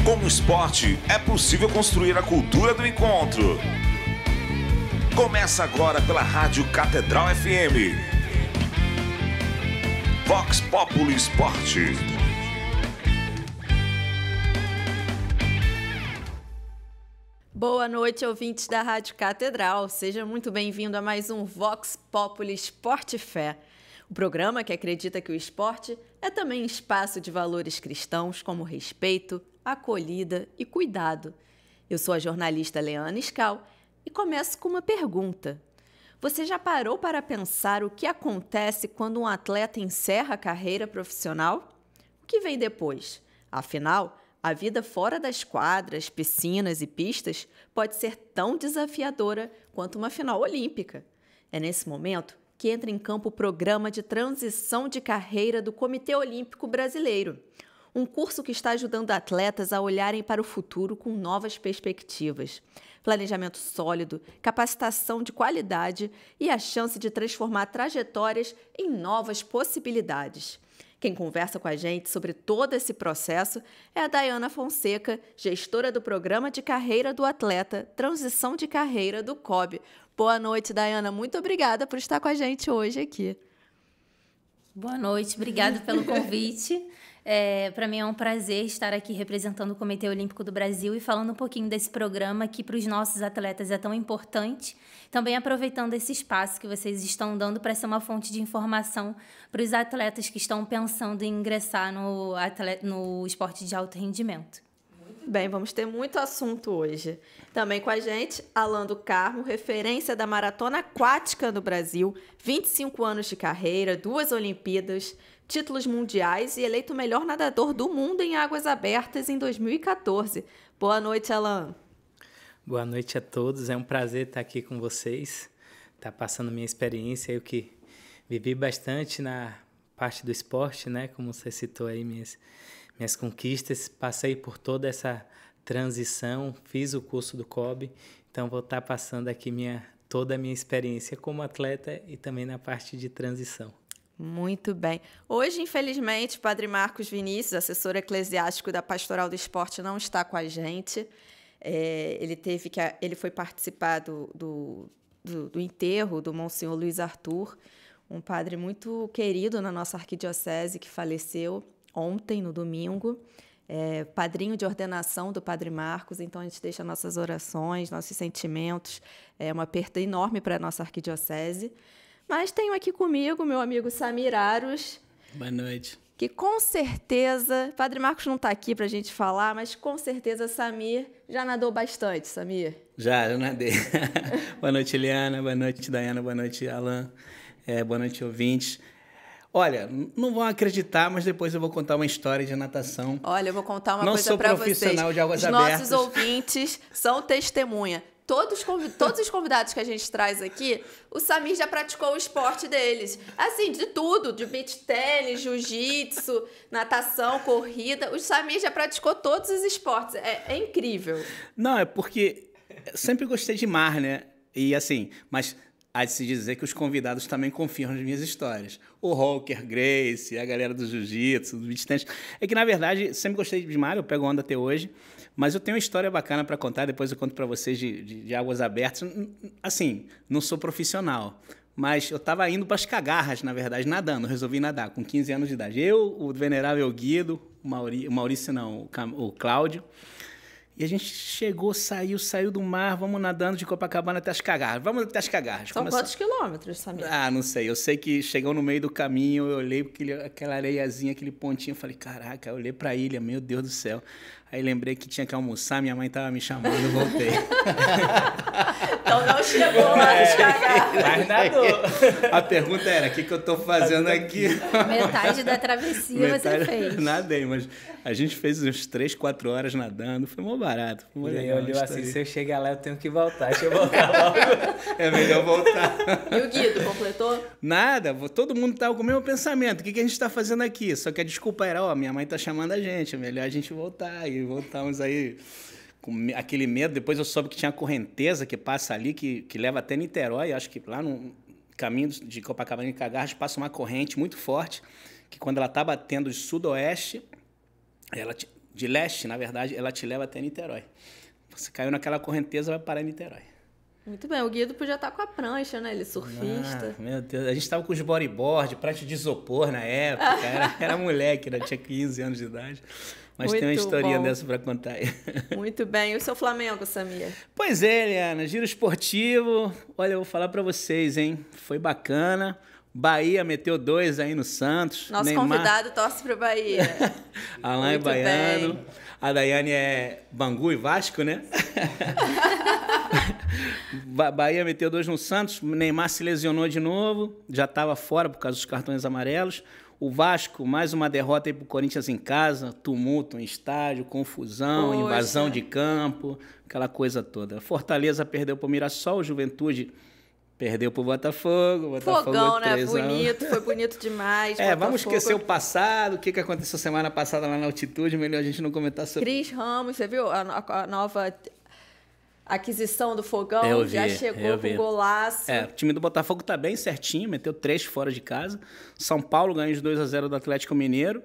Com o esporte, é possível construir a cultura do encontro. Começa agora pela Rádio Catedral FM. Vox Populi Esporte. Boa noite, ouvintes da Rádio Catedral. Seja muito bem-vindo a mais um Vox Populi Esporte Fé. O programa que acredita que o esporte é também espaço de valores cristãos como respeito, acolhida e cuidado. Eu sou a jornalista Leana Scal e começo com uma pergunta. Você já parou para pensar o que acontece quando um atleta encerra a carreira profissional? O que vem depois? Afinal, a vida fora das quadras, piscinas e pistas pode ser tão desafiadora quanto uma final olímpica. É nesse momento que entra em campo o Programa de Transição de Carreira do Comitê Olímpico Brasileiro, um curso que está ajudando atletas a olharem para o futuro com novas perspectivas. Planejamento sólido, capacitação de qualidade e a chance de transformar trajetórias em novas possibilidades. Quem conversa com a gente sobre todo esse processo é a Dayana Fonseca, gestora do Programa de Carreira do Atleta, Transição de Carreira do COB. Boa noite, Dayana. Muito obrigada por estar com a gente hoje aqui. Boa noite, obrigada pelo convite. Para mim é um prazer estar aqui representando o Comitê Olímpico do Brasil e falando um pouquinho desse programa que para os nossos atletas é tão importante. Também aproveitando esse espaço que vocês estão dando para ser uma fonte de informação para os atletas que estão pensando em ingressar no esporte de alto rendimento. Bem, vamos ter muito assunto hoje. Também com a gente, Alan do Carmo, referência da maratona aquática no Brasil, 25 anos de carreira, 2 Olimpíadas, títulos mundiais e eleito o melhor nadador do mundo em águas abertas em 2014. Boa noite, Alan. Boa noite a todos, é um prazer estar aqui com vocês, estar passando minha experiência, eu que vivi bastante na parte do esporte, né? Como você citou aí, minhas conquistas, passei por toda essa transição, fiz o curso do COB, então vou estar passando aqui toda a minha experiência como atleta e também na parte de transição. Muito bem. Hoje, infelizmente, o Padre Marcos Vinícius, assessor eclesiástico da Pastoral do Esporte, não está com a gente. Ele foi participar do enterro do Monsenhor Luiz Arthur, um padre muito querido na nossa arquidiocese que faleceu ontem, no domingo, padrinho de ordenação do Padre Marcos, então a gente deixa nossas orações, nossos sentimentos, uma perda enorme para a nossa arquidiocese. Mas tenho aqui comigo meu amigo Samir Aros. Boa noite. Que com certeza, Padre Marcos não está aqui para a gente falar, mas com certeza Samir já nadou bastante, Samir. Já nadei. Boa noite, Eliana, boa noite, Dayana, boa noite, Alan, boa noite, ouvintes. Olha, não vão acreditar, mas depois eu vou contar uma história de natação. Olha, eu vou contar uma coisa para vocês. Não sou profissional de águas abertas. Nossos ouvintes são testemunha. Todos os convidados que a gente traz aqui, o Samir já praticou o esporte deles. Assim, de tudo, de beach tênis, jiu-jitsu, natação, corrida. O Samir já praticou todos os esportes. É incrível. Não, é porque sempre gostei de mar, né? E assim, mas há de se dizer que os convidados também confiam nas minhas histórias. O Roker, Grace, a galera do jiu-jitsu, do beach tennis. É que, na verdade, sempre gostei de mar, eu pego onda até hoje, mas eu tenho uma história bacana para contar, depois eu conto para vocês de águas abertas. Assim, não sou profissional, mas eu estava indo para as cagarras, na verdade, nadando. Resolvi nadar com 15 anos de idade. Eu, o venerável Guido, o Maurício não, o Cláudio. E a gente chegou, saiu do mar, vamos nadando de Copacabana até as cagarras. Vamos até as cagarras. São quantos quilômetros, Samir? Ah, não sei. Eu sei que chegou no meio do caminho, eu olhei aquela areiazinha, aquele pontinho, falei, caraca, eu olhei pra ilha, meu Deus do céu. Aí lembrei que tinha que almoçar, minha mãe tava me chamando, eu voltei. Então não chegou lá nos cagarras. Mas nadou. A pergunta era, o que eu tô fazendo aqui? Metade da travessia você fez. Nadei, mas a gente fez uns 3, 4 horas nadando, foi mó barato. Foi mó legal. Olhou assim, se eu chegar lá eu tenho que voltar, deixa eu voltar logo. É melhor voltar. E o Guido, completou? Nada, todo mundo tava com o mesmo pensamento, o que a gente tá fazendo aqui? Só que a desculpa era, minha mãe tá chamando a gente, é melhor a gente voltar. E voltamos aí com aquele medo. Depois eu soube que tinha correnteza que passa ali, que leva até Niterói. Acho que lá no caminho de Copacabana e Cagarras passa uma corrente muito forte, que quando ela tá batendo de sudoeste, ela de leste, na verdade, ela te leva até Niterói. Você caiu naquela correnteza, vai parar em Niterói. Muito bem, o Guido podia estar com a prancha, né? Ele é surfista. Meu Deus, a gente estava com os bodyboard, prancha de isopor na época, era moleque, né? Tinha 15 anos de idade. Mas Muito tem uma historinha bom. dessa para contar aí. Muito bem. E o seu Flamengo, Samir? Pois é, Eliana, giro esportivo. Olha, eu vou falar para vocês, hein? Foi bacana. Bahia meteu 2 aí no Santos. Nosso Neymar... convidado torce para o Bahia. Alain é baiano. Bem. A Daiane é Bangu e Vasco, né? Bahia meteu 2 no Santos. Neymar se lesionou de novo. Já estava fora por causa dos cartões amarelos. O Vasco, mais uma derrota aí pro Corinthians em casa. Tumulto em estádio, confusão, Poxa. invasão de campo. Aquela coisa toda. Fortaleza perdeu pro Mirassol. Juventude perdeu pro Botafogo. Fogão, né? 3-1. Bonito, foi bonito demais. Vamos Botafogo. esquecer o passado, o que aconteceu semana passada lá na altitude, melhor a gente não comentar sobre... Cris Ramos, você viu a nova aquisição do Fogão? Eu vi, já chegou com golaço. O time do Botafogo tá bem certinho, meteu 3 fora de casa. São Paulo ganhou de 2-0 do Atlético Mineiro.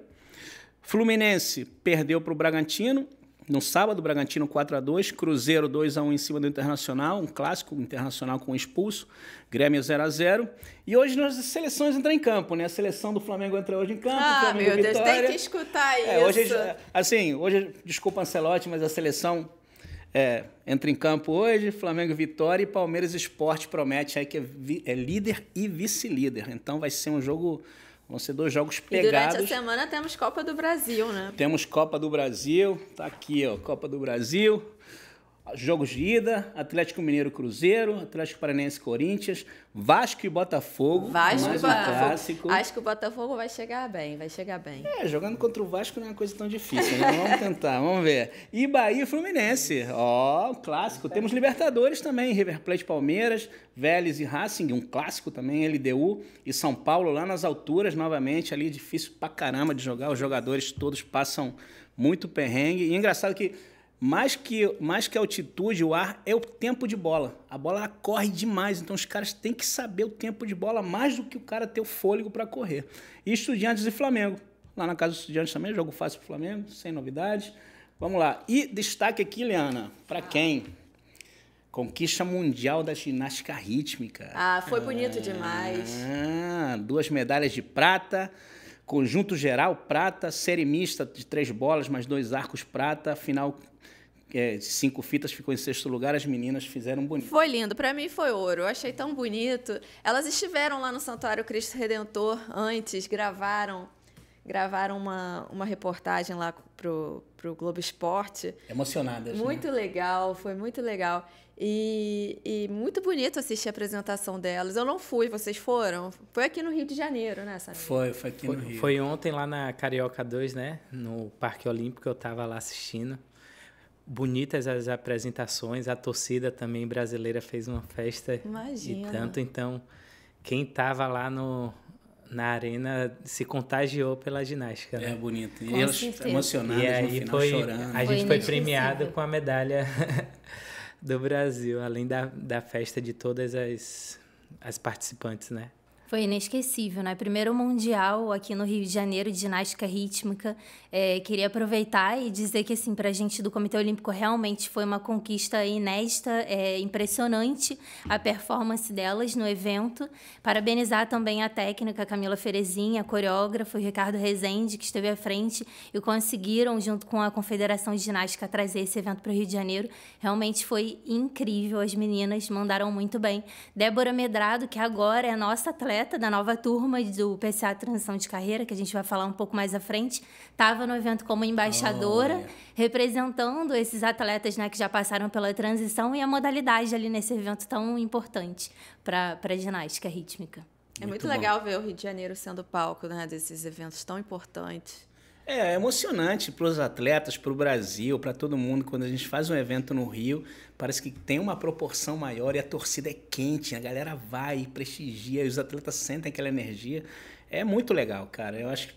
Fluminense perdeu pro Bragantino. No sábado, Bragantino 4-2, Cruzeiro 2-1 em cima do Internacional, um clássico Internacional com expulso, Grêmio 0-0. E hoje as seleções entram em campo, né? A seleção do Flamengo entra hoje em campo, Flamengo meu Deus, Vitória. tem que escutar isso. Hoje, desculpa Ancelotti, mas a seleção entra em campo hoje, Flamengo Vitória e Palmeiras Sport promete aí que é líder e vice-líder. Então vai ser um jogo... Vão ser 2 jogos pegados. E durante a semana temos Copa do Brasil, né? Temos Copa do Brasil. Tá aqui, ó, Copa do Brasil. Jogos de ida, Atlético Mineiro Cruzeiro, Atlético Paranaense Corinthians, Vasco e Botafogo. Vasco e Botafogo. Clássico. Acho que o Botafogo vai chegar bem, Jogando contra o Vasco não é uma coisa tão difícil, né? Vamos tentar, vamos ver. E Bahia e Fluminense, um clássico. Temos Libertadores também, River Plate Palmeiras, Vélez e Racing, um clássico também, LDU e São Paulo lá nas alturas, novamente, ali difícil pra caramba de jogar, os jogadores todos passam muito perrengue. E é engraçado que mais que a altitude, o ar é o tempo de bola. A bola ela corre demais, então os caras têm que saber o tempo de bola mais do que o cara ter o fôlego para correr. E Estudiantes e Flamengo. Lá na casa dos Estudiantes também, jogo fácil pro Flamengo, sem novidades. Vamos lá. E destaque aqui, Liana, para quem? Conquista mundial da ginástica rítmica. Foi bonito demais. 2 medalhas de prata. Conjunto geral, prata. Série mista de 3 bolas, mais 2 arcos prata. Final... 5 fitas, ficou em 6º lugar, as meninas fizeram bonito. Foi lindo, para mim foi ouro, eu achei tão bonito. Elas estiveram lá no Santuário Cristo Redentor antes, gravaram uma reportagem lá pro Globo Esporte. Emocionadas. Muito legal, foi muito legal. E muito bonito assistir a apresentação delas. Eu não fui, vocês foram? Foi aqui no Rio de Janeiro, né, Samir? Foi aqui no Rio. Foi ontem lá na Carioca 2, né? No Parque Olímpico, eu estava lá assistindo. Bonitas as apresentações, a torcida também brasileira fez uma festa. Imagina. E tanto, então, quem estava lá na arena se contagiou pela ginástica. Né? Bonito. E Com elas certeza. emocionadas E aí no final, chorando. A gente foi premiado inesquecível. com a medalha do Brasil, além da festa de todas as participantes, né? Foi inesquecível, né? Primeiro mundial aqui no Rio de Janeiro de ginástica rítmica. Queria aproveitar e dizer que, assim, para a gente do Comitê Olímpico realmente foi uma conquista inédita, impressionante a performance delas no evento. Parabenizar também a técnica Camila Ferezinha, a coreógrafa, o Ricardo Rezende, que esteve à frente e conseguiram, junto com a Confederação de Ginástica, trazer esse evento para o Rio de Janeiro. Realmente foi incrível, as meninas mandaram muito bem. Débora Medrado, que agora é a nossa atleta da nova turma do PCA Transição de Carreira, que a gente vai falar um pouco mais à frente, estava no evento como embaixadora, representando esses atletas, né, que já passaram pela transição e a modalidade ali nesse evento tão importante para a ginástica rítmica. É muito legal ver o Rio de Janeiro sendo palco, né, desses eventos tão importantes. É emocionante para os atletas, para o Brasil, para todo mundo. Quando a gente faz um evento no Rio, parece que tem uma proporção maior e a torcida é quente, a galera vai e prestigia, e os atletas sentem aquela energia. É muito legal, cara. Eu acho que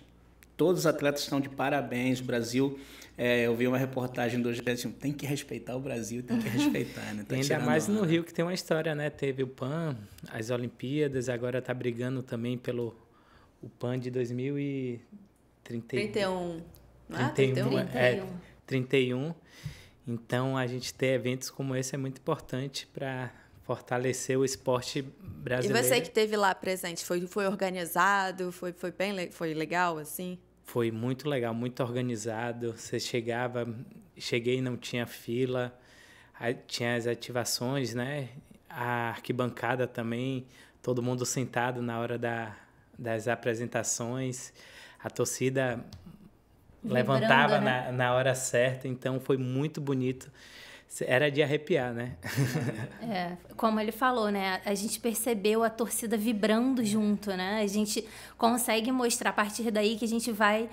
todos os atletas estão de parabéns. O Brasil, eu vi uma reportagem do gente, tem que respeitar o Brasil, tem que respeitar, né? Tá ainda mais no Rio, que tem uma história, né? Teve o PAN, as Olimpíadas, agora tá brigando também pelo o PAN de 2031. 31. Então, a gente ter eventos como esse é muito importante para fortalecer o esporte brasileiro. E você que esteve lá presente, foi organizado? Foi legal, assim? Foi muito legal, muito organizado. Você cheguei e não tinha fila. Aí tinha as ativações, né? A arquibancada também, todo mundo sentado na hora das apresentações. A torcida levantava, né? na hora certa, então foi muito bonito. Era de arrepiar, né? Como ele falou, né? A gente percebeu a torcida vibrando junto, né? A gente consegue mostrar a partir daí que a gente vai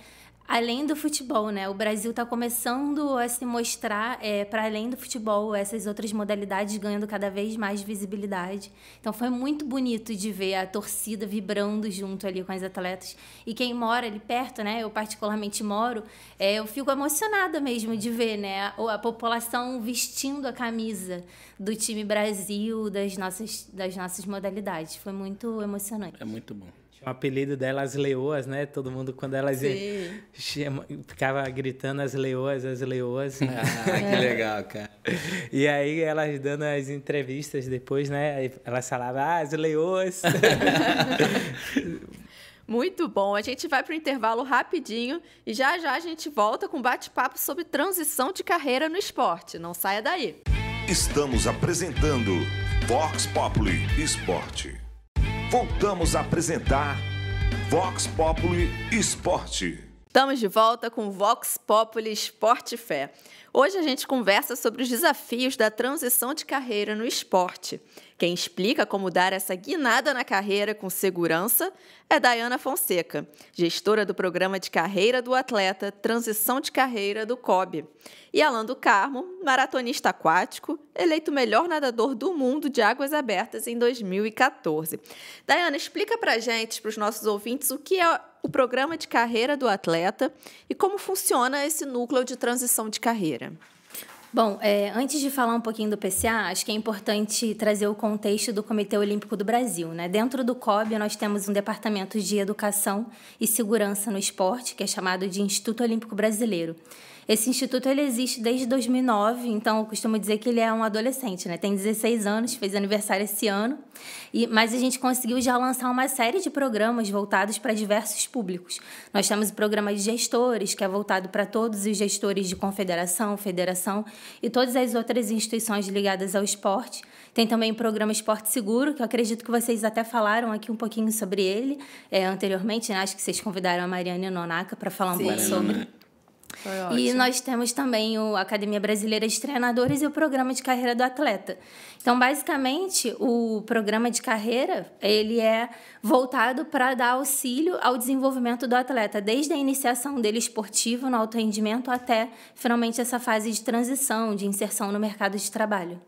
além do futebol, né? O Brasil está começando a se mostrar para além do futebol, essas outras modalidades ganhando cada vez mais visibilidade. Então foi muito bonito de ver a torcida vibrando junto ali com as atletas. E quem mora ali perto, né? Eu particularmente moro, eu fico emocionada mesmo de ver, né? A população vestindo a camisa do time Brasil, das nossas modalidades. Foi muito emocionante. É muito bom. O apelido delas, as leoas, né? Todo mundo, quando elas ficava gritando as leoas. Que legal, cara. E aí, elas dando as entrevistas depois, né? Elas falavam, as leoas. Muito bom. A gente vai para o intervalo rapidinho e já a gente volta com bate-papo sobre transição de carreira no esporte. Não saia daí. Estamos apresentando Vox Populi Esporte. Voltamos a apresentar Vox Populi Esporte. Estamos de volta com Vox Populi Esporte Fé. Hoje a gente conversa sobre os desafios da transição de carreira no esporte. Quem explica como dar essa guinada na carreira com segurança é Dayana Fonseca, gestora do programa de carreira do atleta Transição de Carreira do COB. E Alan do Carmo, maratonista aquático, eleito melhor nadador do mundo de águas abertas em 2014. Dayana, explica pra gente, para os nossos ouvintes, o que é o programa de carreira do atleta e como funciona esse núcleo de transição de carreira. Bom, antes de falar um pouquinho do PCA, acho que é importante trazer o contexto do Comitê Olímpico do Brasil, né? Dentro do COB, nós temos um departamento de educação e segurança no esporte, que é chamado de Instituto Olímpico Brasileiro. Esse instituto ele existe desde 2009, então eu costumo dizer que ele é um adolescente, né? Tem 16 anos, fez aniversário esse ano, mas a gente conseguiu já lançar uma série de programas voltados para diversos públicos. Nós temos o programa de gestores, que é voltado para todos os gestores de confederação, federação e todas as outras instituições ligadas ao esporte. Tem também o programa Esporte Seguro, que eu acredito que vocês até falaram aqui um pouquinho sobre ele anteriormente, né? Acho que vocês convidaram a Mariana Nonaca para falar um pouco sobre. E nós temos também a Academia Brasileira de Treinadores e o Programa de Carreira do Atleta. Então, basicamente, o programa de carreira ele é voltado para dar auxílio ao desenvolvimento do atleta, desde a iniciação dele esportivo, no alto rendimento, até, finalmente, essa fase de transição, de inserção no mercado de trabalho.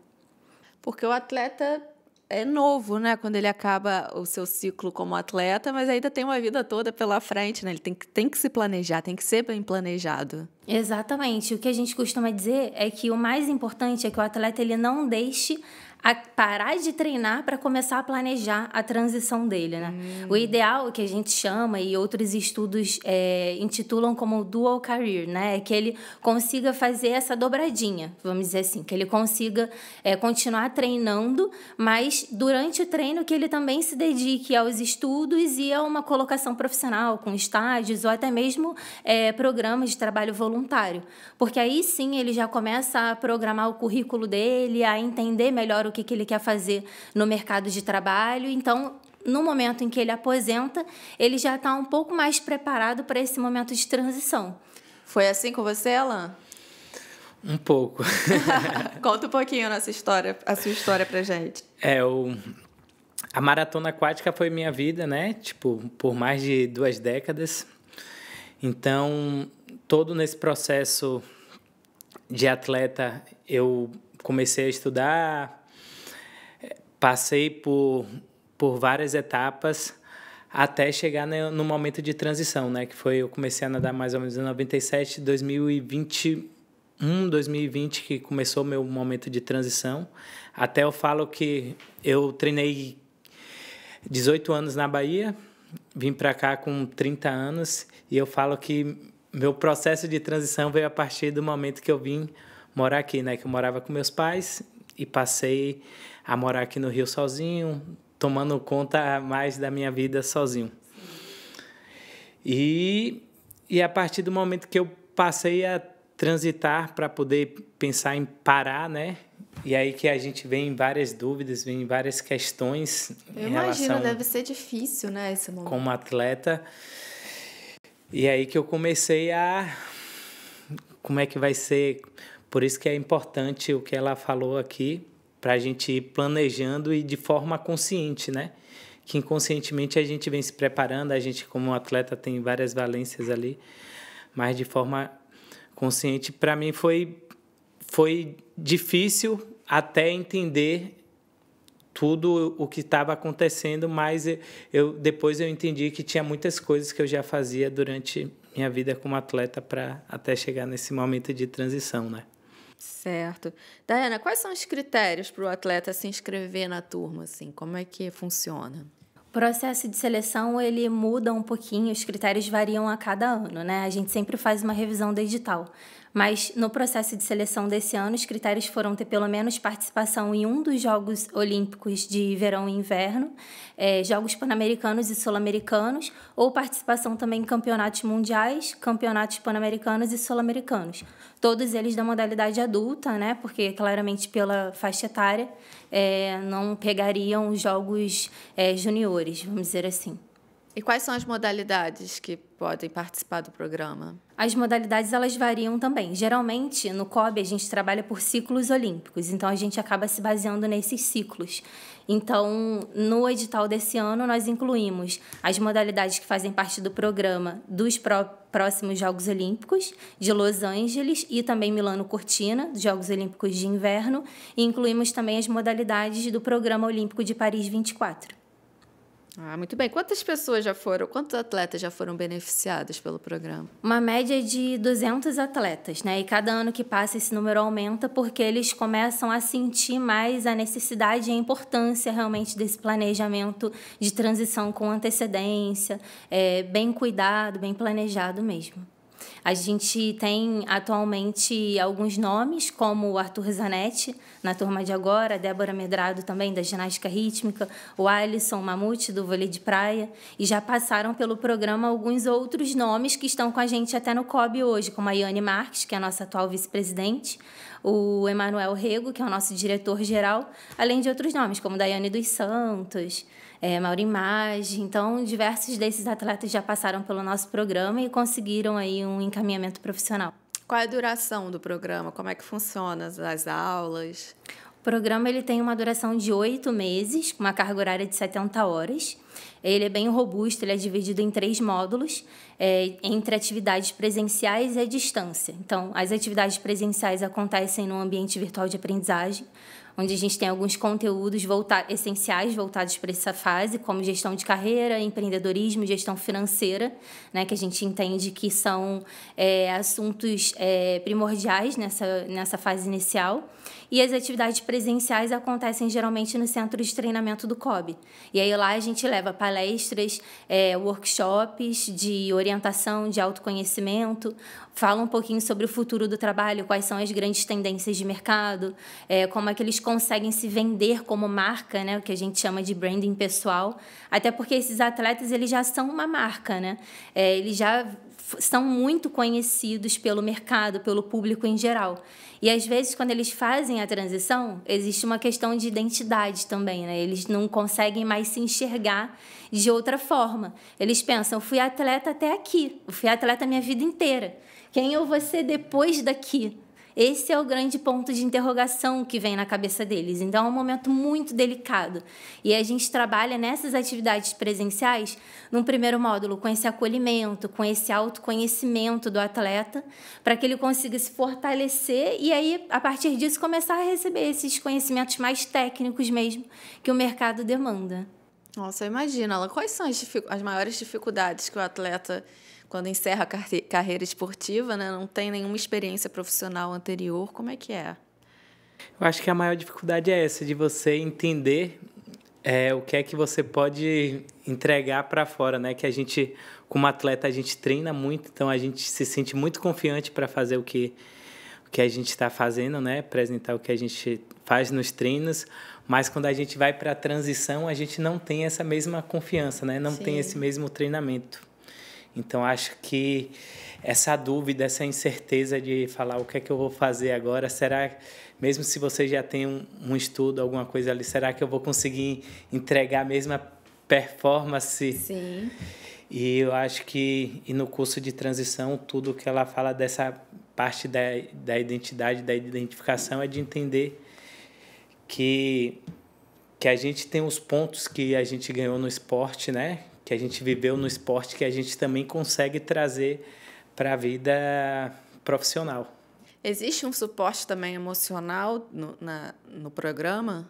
Porque o atleta é novo, né? Quando ele acaba o seu ciclo como atleta, mas ainda tem uma vida toda pela frente, né? Ele tem que se planejar, tem que ser bem planejado. Exatamente. O que a gente costuma dizer é que o mais importante é que o atleta ele não deixe parar de treinar para começar a planejar a transição dele, né? O ideal, que a gente chama e outros estudos intitulam como dual career, né? É que ele consiga fazer essa dobradinha, vamos dizer assim, que ele consiga continuar treinando, mas durante o treino que ele também se dedique aos estudos e a uma colocação profissional com estágios ou até mesmo programas de trabalho voluntário, porque aí sim ele já começa a programar o currículo dele, a entender melhor o que ele quer fazer no mercado de trabalho. Então, no momento em que ele aposenta, ele já está um pouco mais preparado para esse momento de transição. Foi assim com você, Alan? Um pouco. Conta um pouquinho a sua história pra gente. A maratona aquática foi minha vida, né? Por mais de 2 décadas. Então, todo nesse processo de atleta, eu comecei a estudar, passei por várias etapas até chegar no momento de transição, né? Que foi, eu comecei a nadar mais ou menos em 97, 2020, que começou o meu momento de transição. Até eu falo que eu treinei 18 anos na Bahia, vim para cá com 30 anos, e eu falo que meu processo de transição veio a partir do momento que eu vim morar aqui, né? Que eu morava com meus pais e passei a morar aqui no Rio sozinho, tomando conta mais da minha vida sozinho. E a partir do momento que eu passei a transitar para poder pensar em parar, né? E aí que a gente vem em várias dúvidas, vem em várias questões Eu em imagino, relação deve ser difícil, né, esse momento. como atleta. E aí que eu comecei a... Como é que vai ser? Por isso que é importante o que ela falou aqui, para a gente ir planejando e de forma consciente, né? Que inconscientemente a gente vem se preparando, a gente como atleta tem várias valências ali, mas de forma consciente, para mim foi difícil até entender tudo o que estava acontecendo, mas depois eu entendi que tinha muitas coisas que eu já fazia durante minha vida como atleta para até chegar nesse momento de transição, né? Certo. Daiana, quais são os critérios para o atleta se inscrever na turma, assim? Como é que funciona? O processo de seleção, ele muda um pouquinho, os critérios variam a cada ano, né? A gente sempre faz uma revisão do edital. Mas no processo de seleção desse ano, os critérios foram ter pelo menos participação em um dos Jogos Olímpicos de Verão e Inverno, Jogos Pan-Americanos e Sul-Americanos, ou participação também em campeonatos mundiais, campeonatos pan-americanos e sul-americanos. Todos eles da modalidade adulta, né? Porque claramente pela faixa etária não pegariam os jogos juniores, vamos dizer assim. E quais são as modalidades que podem participar do programa? As modalidades, elas variam também. Geralmente, no COB, a gente trabalha por ciclos olímpicos, então a gente acaba se baseando nesses ciclos. Então, no edital desse ano, nós incluímos as modalidades que fazem parte do programa dos próximos Jogos Olímpicos, de Los Angeles e também Milano-Cortina, dos Jogos Olímpicos de Inverno, e incluímos também as modalidades do Programa Olímpico de Paris 24. Ah, muito bem. Quantos atletas já foram beneficiados pelo programa? Uma média de 200 atletas, né? E cada ano que passa esse número aumenta porque eles começam a sentir mais a necessidade e a importância realmente desse planejamento de transição com antecedência, bem cuidado, bem planejado mesmo. A gente tem atualmente alguns nomes, como o Arthur Zanetti, na turma de agora, a Débora Medrado também, da ginástica rítmica, o Alisson Mamute, do vôlei de praia, e já passaram pelo programa alguns outros nomes que estão com a gente até no COB hoje, como a Yane Marques, que é a nossa atual vice-presidente, o Emanuel Rego, que é o nosso diretor-geral, além de outros nomes, como Daiane dos Santos, Maurimage. Então, diversos desses atletas já passaram pelo nosso programa e conseguiram aí um encaminhamento profissional. Qual é a duração do programa? Como é que funciona as aulas? O programa ele tem uma duração de 8 meses, com uma carga horária de 70 horas. Ele é bem robusto, ele é dividido em 3 módulos, entre atividades presenciais e à distância. Então, as atividades presenciais acontecem no ambiente virtual de aprendizagem, onde a gente tem alguns conteúdos essenciais voltados para essa fase, como gestão de carreira, empreendedorismo, gestão financeira, né, que a gente entende que são assuntos primordiais nessa fase inicial. E as atividades presenciais acontecem geralmente no centro de treinamento do COB. E aí lá a gente leva palestras, workshops de orientação, de autoconhecimento, fala um pouquinho sobre o futuro do trabalho, quais são as grandes tendências de mercado, como é que eles conseguem se vender como marca, né, o que a gente chama de branding pessoal, até porque esses atletas eles já são uma marca, né? Eles já são muito conhecidos pelo mercado, pelo público em geral. E, às vezes, quando eles fazem a transição, existe uma questão de identidade também, né? Eles não conseguem mais se enxergar de outra forma. Eles pensam, eu fui atleta até aqui, eu fui atleta a minha vida inteira. Quem eu vou ser depois daqui? Esse é o grande ponto de interrogação que vem na cabeça deles. Então, é um momento muito delicado. E a gente trabalha nessas atividades presenciais, num primeiro módulo, com esse acolhimento, com esse autoconhecimento do atleta, para que ele consiga se fortalecer e aí, a partir disso, começar a receber esses conhecimentos mais técnicos mesmo que o mercado demanda. Nossa, imagina, quais são as maiores dificuldades que o atleta, quando encerra a carreira esportiva, né, não tem nenhuma experiência profissional anterior, como é que é? Eu acho que a maior dificuldade é essa, de você entender o que é que você pode entregar para fora, né? Que a gente, como atleta, a gente treina muito, então a gente se sente muito confiante para fazer o que a gente está fazendo, né? Apresentar o que a gente faz nos treinos, mas quando a gente vai para a transição, a gente não tem essa mesma confiança, né? Não tem esse mesmo treinamento. Então, acho que essa dúvida, essa incerteza de falar o que é que eu vou fazer agora, será, mesmo se você já tem um estudo, alguma coisa ali, será que eu vou conseguir entregar a mesma performance? Sim. E eu acho que no curso de transição, tudo que ela fala dessa parte da identidade, da identificação, é de entender que a gente tem os pontos que a gente ganhou no esporte, né? Que a gente viveu no esporte, que a gente também consegue trazer para a vida profissional. Existe um suporte também emocional no programa?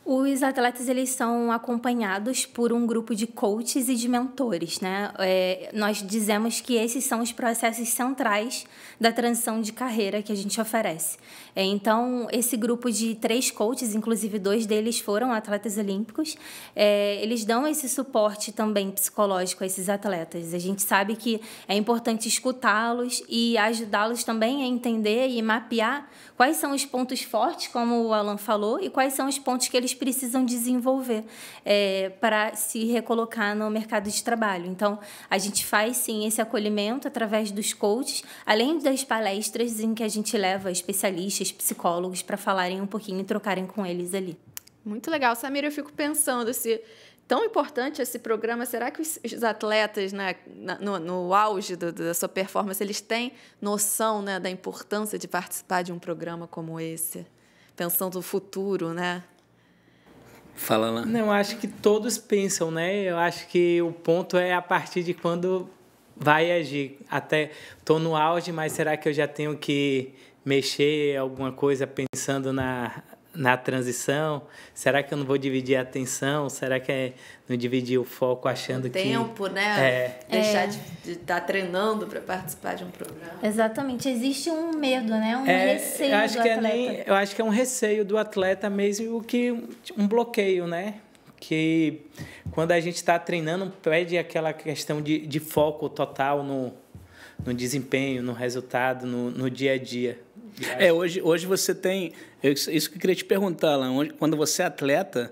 Os atletas, eles são acompanhados por um grupo de coaches e de mentores, né? Nós dizemos que esses são os processos centrais da transição de carreira que a gente oferece. Então, esse grupo de 3 coaches, inclusive 2 deles foram atletas olímpicos, eles dão esse suporte também psicológico a esses atletas. A gente sabe que é importante escutá-los e ajudá-los também a entender e mapear quais são os pontos fortes, como o Alan falou, e quais são os pontos que eles precisam desenvolver para se recolocar no mercado de trabalho. Então, a gente faz, sim, esse acolhimento através dos coaches, além das palestras em que a gente leva especialistas, psicólogos, para falarem um pouquinho e trocarem com eles ali. Muito legal. Samira, eu fico pensando se tão importante esse programa, será que os atletas, né, no auge da sua performance, eles têm noção, né, da importância de participar de um programa como esse? Pensando no futuro, né? Fala lá. Não, acho que todos pensam, né? Eu acho que o ponto é a partir de quando vai agir. Até estou no auge, mas será que eu já tenho que mexer alguma coisa pensando na transição? Será que eu não vou dividir a atenção? Será que é não dividir o foco achando que... tempo, né? Deixar de estar treinando para participar de um programa. Exatamente. Existe um medo, né? Receio do atleta. Eu acho que é um receio do atleta mesmo que um bloqueio, né? Que quando a gente está treinando, pede aquela questão de foco total no desempenho, no resultado, no dia a dia. Hoje você tem... Isso que eu queria te perguntar, Alan. Quando você é atleta,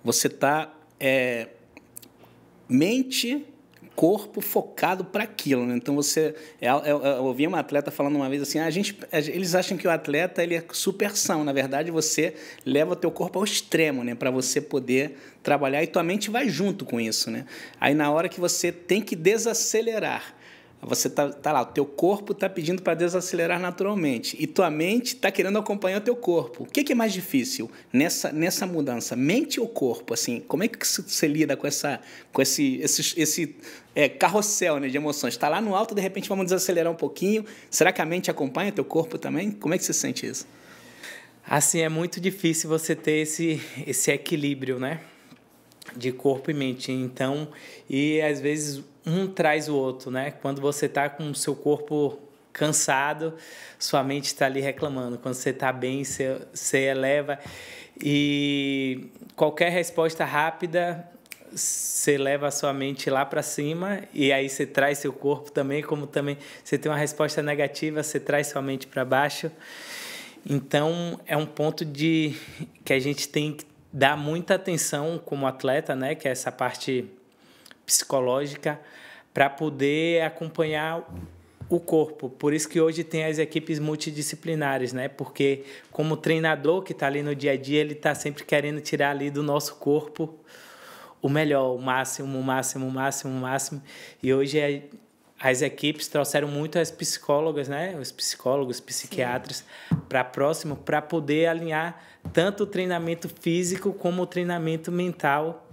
você está mente, corpo focado para aquilo, né? Então, eu ouvi uma atleta falando uma vez assim, eles acham que o atleta ele é supersão. Na verdade, você leva o teu corpo ao extremo, né? Para você poder trabalhar e tua mente vai junto com isso, né? Aí, na hora que você tem que desacelerar, você tá lá, o teu corpo está pedindo para desacelerar naturalmente e tua mente está querendo acompanhar o teu corpo. O que é mais difícil nessa mudança, mente ou corpo? Assim, como é que você lida com esse carrossel, né, de emoções? Está lá no alto, de repente vamos desacelerar um pouquinho. Será que a mente acompanha o teu corpo também? Como é que você sente isso? Assim, é muito difícil você ter esse equilíbrio, né? De corpo e mente. Então, e às vezes um traz o outro, né? Quando você está com o seu corpo cansado, sua mente está ali reclamando. Quando você está bem, você eleva. E qualquer resposta rápida, você leva a sua mente lá para cima e aí você traz seu corpo também, como também você tem uma resposta negativa, você traz sua mente para baixo. Então, é um ponto que a gente tem que dar muita atenção como atleta, né? Que é essa parte psicológica, para poder acompanhar o corpo. Por isso que hoje tem as equipes multidisciplinares, né? Porque como treinador que está ali no dia a dia, ele está sempre querendo tirar ali do nosso corpo o melhor, o máximo, o máximo, o máximo, o máximo. E hoje as equipes trouxeram muito as psicólogas, né? Os psicólogos, psiquiatras, para próximo, para poder alinhar tanto o treinamento físico como o treinamento mental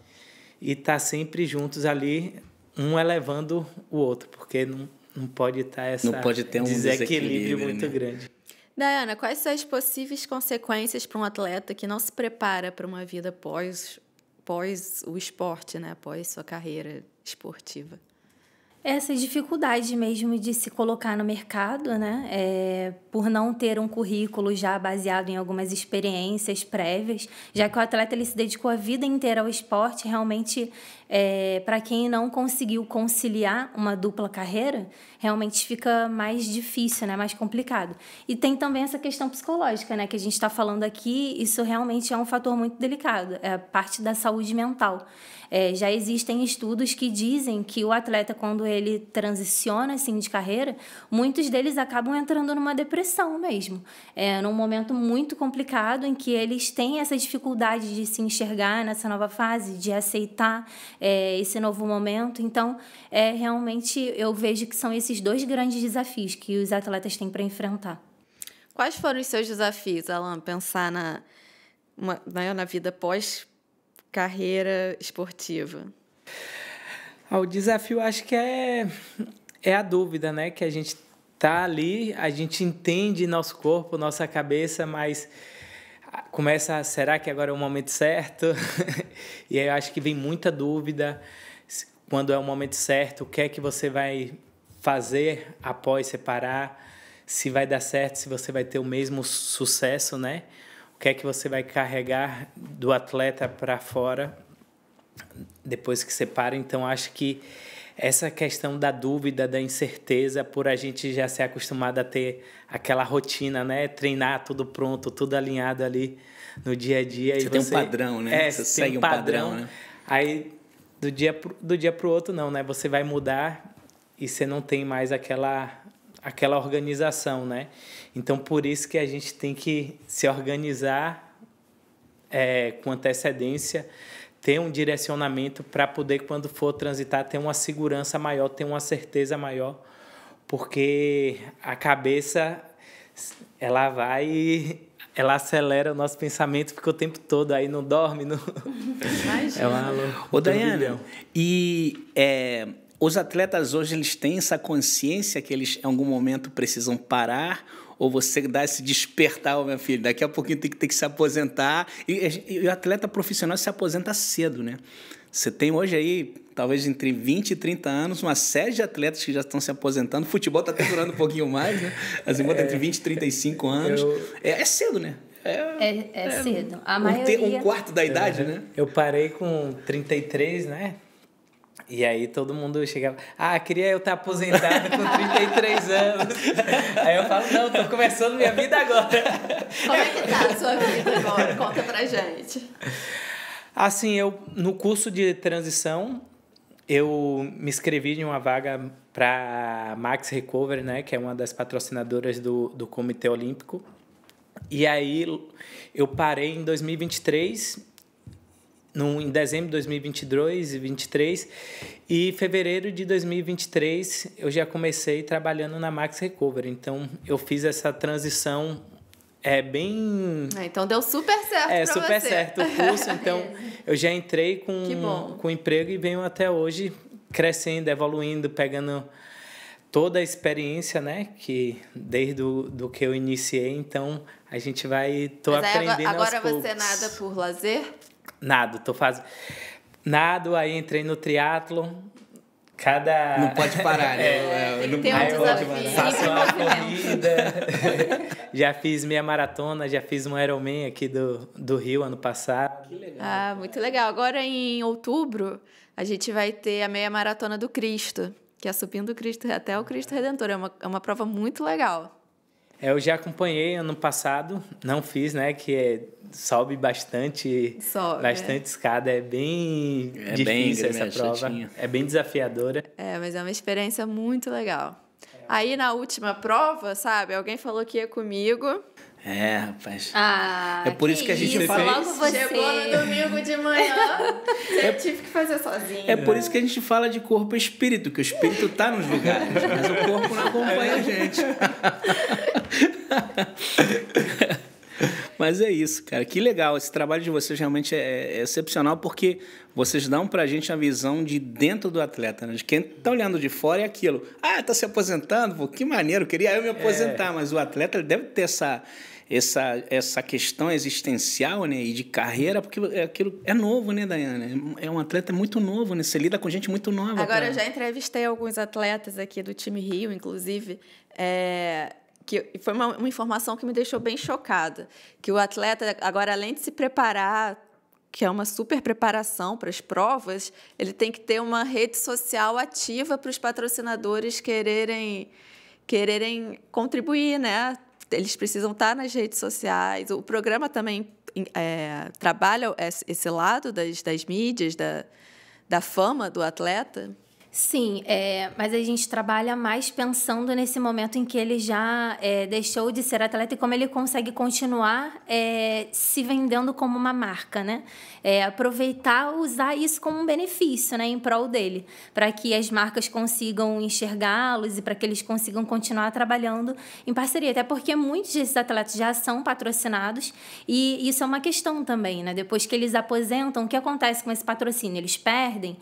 e estar sempre juntos ali, um elevando o outro, porque não pode estar não pode ter um desequilíbrio muito, né, grande. Daiana, quais são as possíveis consequências para um atleta que não se prepara para uma vida pós o esporte, né? Após sua carreira esportiva? Essa dificuldade mesmo de se colocar no mercado, né? Por não ter um currículo já baseado em algumas experiências prévias, já que o atleta ele se dedicou a vida inteira ao esporte, realmente, para quem não conseguiu conciliar uma dupla carreira, realmente fica mais difícil, né? Mais complicado. E tem também essa questão psicológica, né? Que a gente está falando aqui, isso realmente é um fator muito delicado, é a parte da saúde mental. Já existem estudos que dizem que o atleta, quando ele transiciona assim, de carreira, muitos deles acabam entrando numa depressão mesmo. Num momento muito complicado em que eles têm essa dificuldade de se enxergar nessa nova fase, de aceitar esse novo momento. Então, realmente, eu vejo que são esses 2 grandes desafios que os atletas têm para enfrentar. Quais foram os seus desafios, Alan? Pensar na vida pós-carreira esportiva? O desafio, acho que é a dúvida, né? Que a gente tá ali, a gente entende nosso corpo, nossa cabeça, mas começa, será que agora é o momento certo? E aí eu acho que vem muita dúvida. Quando é o momento certo, o que é que você vai fazer após separar? Se vai dar certo, se você vai ter o mesmo sucesso, né? O que é que você vai carregar do atleta para fora depois que separa? Então, acho que essa questão da dúvida, da incerteza, por a gente já ser acostumado a ter aquela rotina, né? Treinar tudo pronto, tudo alinhado ali no dia a dia. Você tem um padrão, né? Você segue um padrão, né? Aí, do dia para o outro, não, né? Você vai mudar e você não tem mais aquela organização, né? Então, por isso que a gente tem que se organizar com antecedência, ter um direcionamento para poder, quando for transitar, ter uma segurança maior, ter uma certeza maior, porque a cabeça, ela acelera o nosso pensamento, fica o tempo todo aí, não dorme, não... Ô, Daiane, os atletas hoje, eles têm essa consciência que eles, em algum momento, precisam parar? Ou você dá esse despertar, meu filho, daqui a pouquinho tem que ter que se aposentar? E o atleta profissional se aposenta cedo, né? Você tem hoje aí, talvez entre 20 e 30 anos, uma série de atletas que já estão se aposentando. O futebol está até durando um pouquinho mais, né? Assim, entre 20 e 35 anos. É cedo, né? É cedo. A maioria... Um quarto da idade, né? Eu parei com 33, né? E aí todo mundo chegava, queria eu estar aposentado com 33 anos. Aí eu falo, não, estou começando minha vida agora. Como é que tá a sua vida agora? Conta pra gente. Assim, no curso de transição, eu me inscrevi em uma vaga para Max Recovery, né, que é uma das patrocinadoras do Comitê Olímpico. E aí eu parei em 2023... em dezembro de 2022 e 2023, e em fevereiro de 2023 eu já comecei trabalhando na Max Recovery. Então, eu fiz essa transição então, deu super certo para você. Super certo o curso. Então, eu já entrei com emprego e venho até hoje crescendo, evoluindo, pegando toda a experiência, né? Que desde do que eu iniciei. Então, a gente tô aprendendo aos poucos. Agora você nada por lazer? Nado, aí entrei no triatlon. Não pode parar, né? Tem que ter um desafio. Faço uma corrida. Já fiz meia maratona, já fiz um Ironman aqui do Rio ano passado. Que legal. Muito legal. Agora, em outubro, a gente vai ter a meia maratona do Cristo, que é subindo o Cristo até o Cristo Redentor. É uma prova muito legal. Eu já acompanhei ano passado, não fiz, né? Que sobe bastante escada. É bem difícil essa prova. Chatinha. É bem desafiadora. Mas é uma experiência muito legal. Aí, na última prova, sabe? Alguém falou que ia comigo. Rapaz. É por isso que a gente fala... Logo você. Chegou no domingo de manhã. Eu tive que fazer sozinha. É por isso que a gente fala de corpo e espírito, que o espírito tá nos lugares, mas o corpo não acompanha a gente. Mas é isso, cara. Que legal. Esse trabalho de vocês realmente é excepcional, porque vocês dão pra gente a visão de dentro do atleta, né? De quem tá olhando de fora é aquilo. Ah, tá se aposentando? Pô, que maneiro, queria eu me aposentar. Mas o atleta ele deve ter essa questão existencial, né? E de carreira, porque aquilo é novo, né, Daiane? É um atleta muito novo, né? Você lida com gente muito nova. Agora, eu já entrevistei alguns atletas aqui do time Rio, inclusive, que foi uma informação que me deixou bem chocada, que o atleta, agora, além de se preparar, que é uma super preparação para as provas, ele tem que ter uma rede social ativa para os patrocinadores quererem contribuir, né? Eles precisam estar nas redes sociais. O programa também trabalha esse lado das mídias, da fama do atleta. Sim, mas a gente trabalha mais pensando nesse momento em que ele já deixou de ser atleta e como ele consegue continuar se vendendo como uma marca, né? Aproveitar, usar isso como um benefício, né, em prol dele, para que as marcas consigam enxergá-los e para que eles consigam continuar trabalhando em parceria. Até porque muitos desses atletas já são patrocinados e isso é uma questão também, né? Depois que eles aposentam, o que acontece com esse patrocínio? Eles perdem,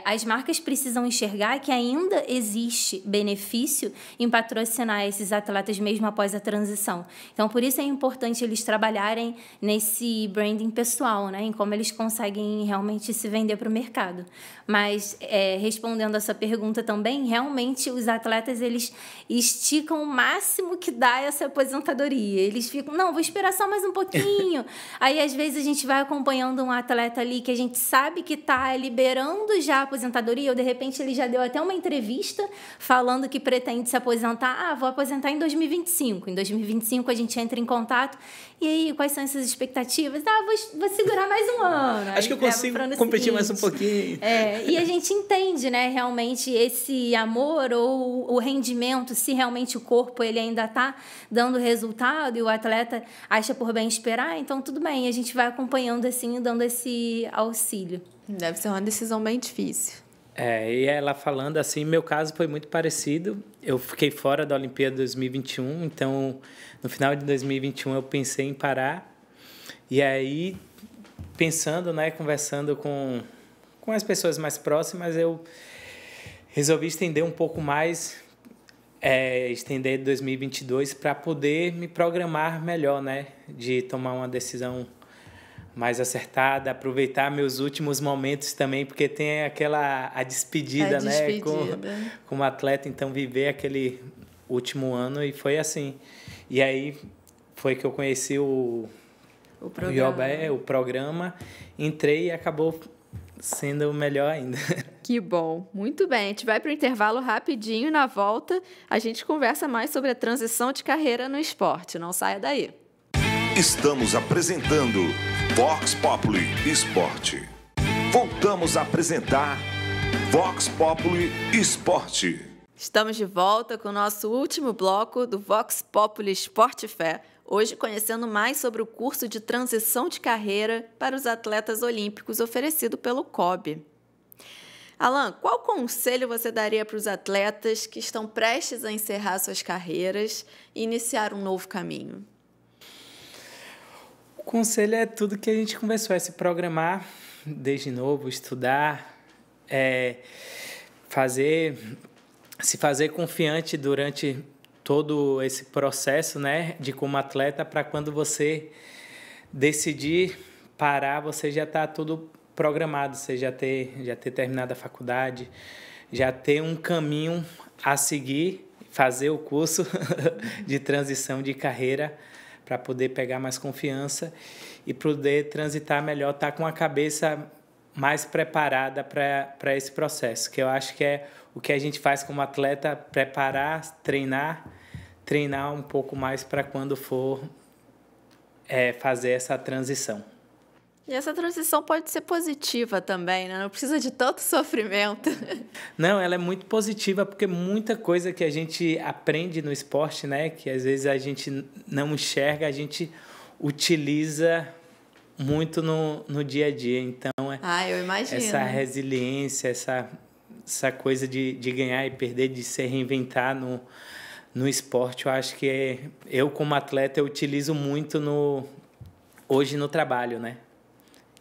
as marcas precisam enxergar que ainda existe benefício em patrocinar esses atletas mesmo após a transição. Então, por isso é importante eles trabalharem nesse branding pessoal, né? Em como eles conseguem realmente se vender para o mercado. Mas, respondendo a sua pergunta também, realmente os atletas, eles esticam o máximo que dá essa aposentadoria. Eles ficam, não, vou esperar só mais um pouquinho. Aí, às vezes, a gente vai acompanhando um atleta ali que a gente sabe que está liberando já a aposentadoria, ou, de repente, ele já deu até uma entrevista falando que pretende se aposentar. Vou aposentar em 2025. Em 2025, a gente entra em contato. E aí, quais são essas expectativas? Vou segurar mais um ano. Acho que eu consigo competir mais um pouquinho. E a gente entende, né, realmente esse amor ou o rendimento, se realmente o corpo ele ainda está dando resultado e o atleta acha por bem esperar, então tudo bem, a gente vai acompanhando assim, dando esse auxílio. Deve ser uma decisão bem difícil. E ela falando assim, meu caso foi muito parecido. Eu fiquei fora da Olimpíada 2021, então no final de 2021 eu pensei em parar. E aí, pensando, né, conversando com as pessoas mais próximas, eu resolvi estender um pouco mais, estender 2022 para poder me programar melhor, né, de tomar uma decisão mais acertada, aproveitar meus últimos momentos também, porque tem a despedida, né, como atleta, então viver aquele último ano, e foi assim. E aí foi que eu conheci o programa, entrei e acabou sendo melhor ainda. Que bom, muito bem. A gente vai para o intervalo rapidinho e na volta a gente conversa mais sobre a transição de carreira no esporte. Não saia daí. Estamos apresentando Vox Populi Esporte. Voltamos a apresentar Vox Populi Esporte. Estamos de volta com o nosso último bloco do Vox Populi Esporte Fé. Hoje conhecendo mais sobre o curso de transição de carreira para os atletas olímpicos oferecido pelo COB. Alan, qual conselho você daria para os atletas que estão prestes a encerrar suas carreiras e iniciar um novo caminho? O conselho é tudo que a gente conversou, se programar desde novo, estudar, se fazer confiante durante todo esse processo, né, de como atleta, para quando você decidir parar, você já está tudo programado, você já ter terminado a faculdade, já ter um caminho a seguir, fazer o curso de transição de carreira, para poder pegar mais confiança e poder transitar melhor, estar com a cabeça mais preparada para esse processo, que eu acho que é o que a gente faz como atleta, preparar, treinar um pouco mais para quando for fazer essa transição. E essa transição pode ser positiva também, né? Não precisa de tanto sofrimento. Não, ela é muito positiva, porque muita coisa que a gente aprende no esporte, né, que às vezes a gente não enxerga, a gente utiliza muito no dia a dia. Então, eu imagino. Essa resiliência, essa coisa de ganhar e perder, de se reinventar no esporte, eu acho que eu, como atleta, eu utilizo muito hoje no trabalho, né?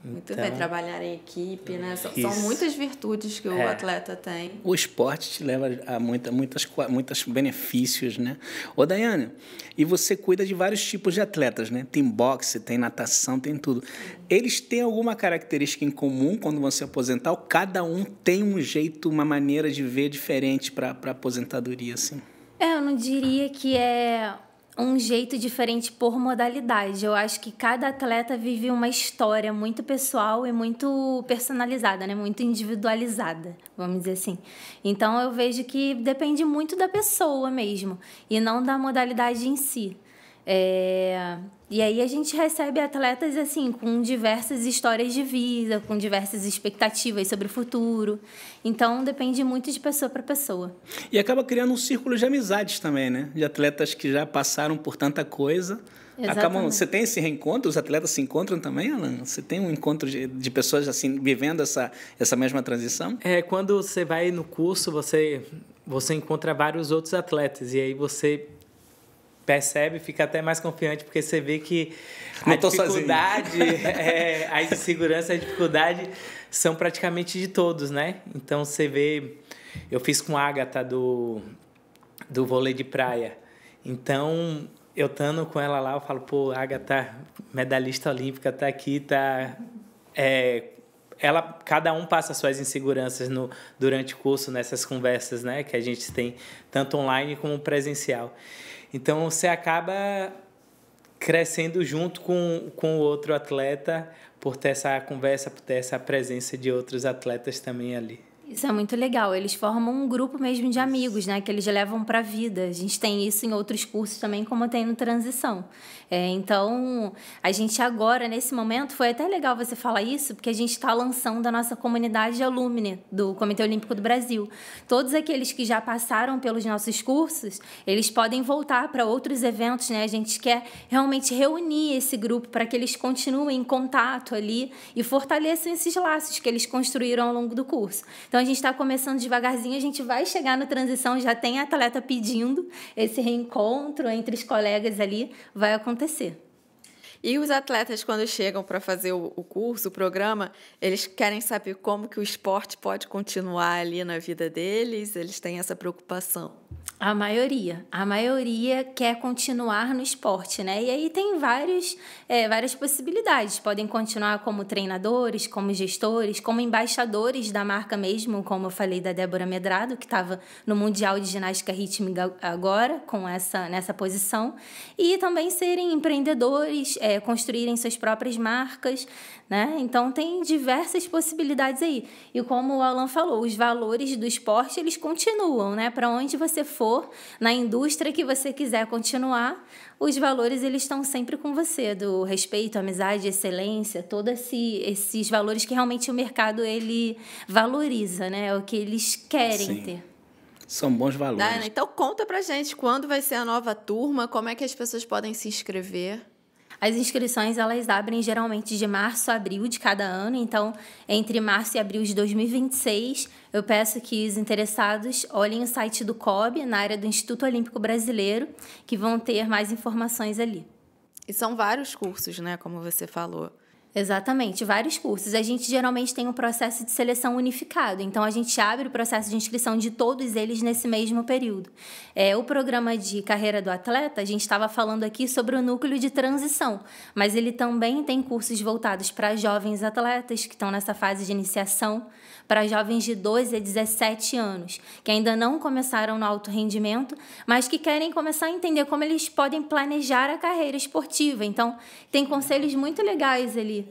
Muito Então, bem, trabalhar em equipe, né? São isso. muitas virtudes que o atleta tem. O esporte te leva a muitos benefícios, né? Ô, Daiane, e você cuida de vários tipos de atletas, né? Tem boxe, tem natação, tem tudo. Eles têm alguma característica em comum quando vão se aposentar? Ou cada um tem um jeito, uma maneira de ver diferente para a aposentadoria, assim? Eu não diria que é um jeito diferente por modalidade. Eu acho que cada atleta vive uma história muito pessoal e muito personalizada, né? Muito individualizada, vamos dizer assim. Então, eu vejo que depende muito da pessoa mesmo e não da modalidade em si. E aí a gente recebe atletas assim com diversas histórias de vida, com diversas expectativas sobre o futuro. Então depende muito de pessoa para pessoa. E acaba criando um círculo de amizades também, né? De atletas que já passaram por tanta coisa. Você tem esse reencontro? Os atletas se encontram também, Alan? Você tem um encontro de pessoas assim vivendo essa mesma transição? Quando você vai no curso, você encontra vários outros atletas e aí você percebe, fica até mais confiante, porque você vê que a dificuldade, a insegurança, a dificuldade são praticamente de todos, né? Então, você vê... Eu fiz com a Agatha do vôlei de praia. Então, eu estando com ela lá, eu falo, pô, a Agatha, medalhista olímpica, tá aqui, tá... Cada um passa suas inseguranças durante o curso, nessas conversas, né? Que a gente tem, tanto online como presencial. Então, você acaba crescendo junto com o outro atleta por ter essa conversa, por ter essa presença de outros atletas também ali. Isso é muito legal. Eles formam um grupo mesmo de amigos, né? Que eles levam para a vida. A gente tem isso em outros cursos também, como tem no Transição. Então, a gente agora, nesse momento, foi até legal você falar isso, porque a gente está lançando a nossa comunidade alumni do Comitê Olímpico do Brasil. Todos aqueles que já passaram pelos nossos cursos, eles podem voltar para outros eventos, né? A gente quer realmente reunir esse grupo para que eles continuem em contato ali e fortaleçam esses laços que eles construíram ao longo do curso. Então, a gente está começando devagarzinho, a gente vai chegar no Transição, já tem atleta pedindo esse reencontro entre os colegas ali, vai acontecer. E os atletas, quando chegam para fazer o curso, o programa, eles querem saber como que o esporte pode continuar ali na vida deles? Eles têm essa preocupação? A maioria quer continuar no esporte, né? E aí tem várias possibilidades. Podem continuar como treinadores, como gestores, como embaixadores da marca mesmo, como eu falei da Débora Medrado, que estava no Mundial de Ginástica Rítmica agora, nessa posição. E também serem empreendedores, construírem suas próprias marcas, né? Então, tem diversas possibilidades aí. E como o Alan falou, os valores do esporte, eles continuam, né? Para onde você for, na indústria que você quiser continuar, os valores eles estão sempre com você, do respeito, amizade, excelência, todos esses valores que realmente o mercado ele valoriza, né? É o que eles querem ter. São bons valores. Daiane, então conta pra gente quando vai ser a nova turma, como é que as pessoas podem se inscrever? As inscrições, elas abrem geralmente de março a abril de cada ano. Então, entre março e abril de 2026, eu peço que os interessados olhem o site do COB, na área do Instituto Olímpico Brasileiro, que vão ter mais informações ali. E são vários cursos, né? Como você falou. Exatamente, vários cursos. A gente geralmente tem um processo de seleção unificado, então a gente abre o processo de inscrição de todos eles nesse mesmo período. O programa de carreira do atleta, a gente estava falando aqui sobre o núcleo de transição, mas ele também tem cursos voltados para jovens atletas que estão nessa fase de iniciação, para jovens de 12 a 17 anos, que ainda não começaram no alto rendimento, mas que querem começar a entender como eles podem planejar a carreira esportiva. Então, tem conselhos muito legais ali,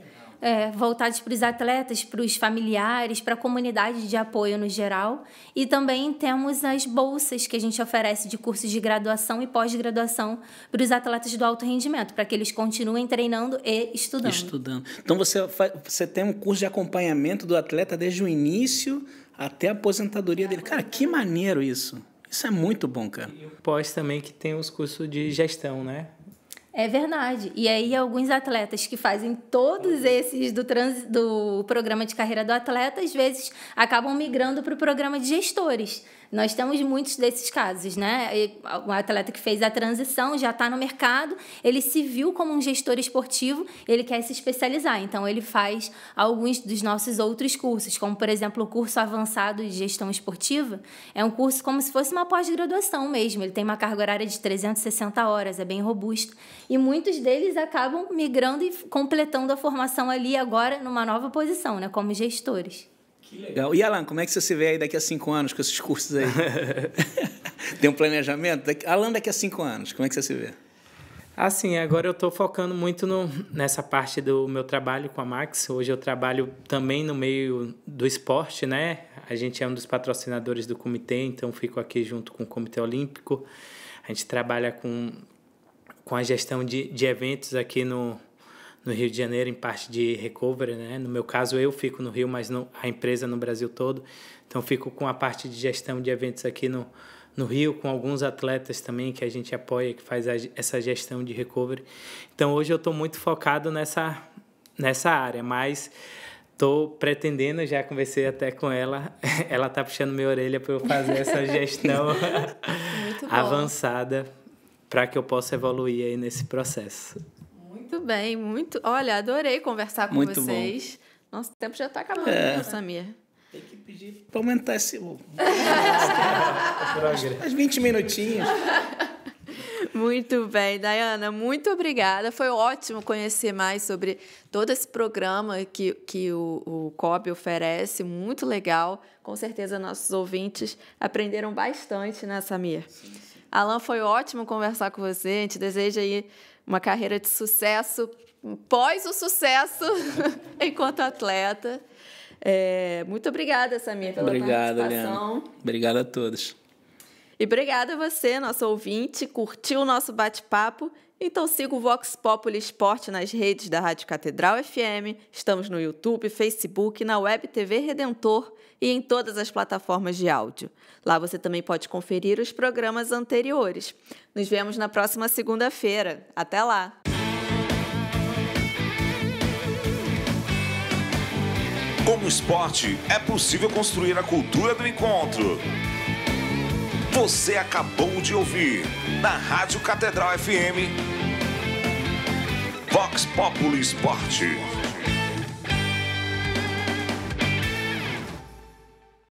voltados para os atletas, para os familiares, para a comunidade de apoio no geral. E também temos as bolsas que a gente oferece de cursos de graduação e pós-graduação para os atletas do alto rendimento, para que eles continuem treinando e estudando. Então, você tem um curso de acompanhamento do atleta desde o início até a aposentadoria dele. Cara, que maneiro isso. Isso é muito bom, cara. E o pós também, que tem os cursos de gestão, né? É verdade. E aí, alguns atletas que fazem todos esses do programa de carreira do atleta, às vezes, acabam migrando para o programa de gestores. Nós temos muitos desses casos, né? O atleta que fez a transição já está no mercado, ele se viu como um gestor esportivo, ele quer se especializar. Então, ele faz alguns dos nossos outros cursos, como, por exemplo, o curso avançado de gestão esportiva. É um curso como se fosse uma pós-graduação mesmo. Ele tem uma carga horária de 360 horas, é bem robusto. E muitos deles acabam migrando e completando a formação ali agora numa nova posição, né? Como gestores. Que legal. E, Alan, como é que você se vê aí daqui a 5 anos com esses cursos aí? Tem um planejamento? Alan, daqui a 5 anos, como é que você se vê? Assim, agora eu estou focando muito nessa parte do meu trabalho com a Max. Hoje eu trabalho também no meio do esporte, né? A gente é um dos patrocinadores do comitê, então fico aqui junto com o Comitê Olímpico. A gente trabalha com a gestão de eventos aqui no Rio de Janeiro, em parte de recovery, né? No meu caso, eu fico no Rio, mas a empresa no Brasil todo. Então, fico com a parte de gestão de eventos aqui no Rio, com alguns atletas também que a gente apoia, que faz essa gestão de recovery. Então, hoje eu estou muito focado nessa área, mas estou pretendendo, já conversei até com ela, ela está puxando minha orelha para eu fazer essa gestão avançada para que eu possa evoluir aí nesse processo. Muito bem, Olha, adorei conversar com vocês. Bom. Nosso tempo já está acabando, né, Samir? Tem que pedir para aumentar esse... Uns 20 minutinhos. Muito bem, Dayana, muito obrigada. Foi ótimo conhecer mais sobre todo esse programa que o COB oferece, muito legal. Com certeza nossos ouvintes aprenderam bastante, né, Samir? Sim. Alan, foi ótimo conversar com você. A gente deseja aí uma carreira de sucesso pós o sucesso enquanto atleta. Muito obrigada, Samir, pela participação. Leandro. Obrigado a todos. E obrigada a você, nosso ouvinte, curtiu o nosso bate-papo? Então siga o Vox Populi Esporte nas redes da Rádio Catedral FM. Estamos no YouTube, Facebook, na Web TV Redentor e em todas as plataformas de áudio. Lá você também pode conferir os programas anteriores. Nos vemos na próxima segunda-feira. Até lá! Com o esporte, é possível construir a cultura do encontro. Você acabou de ouvir, na Rádio Catedral FM, Vox Populi Esporte.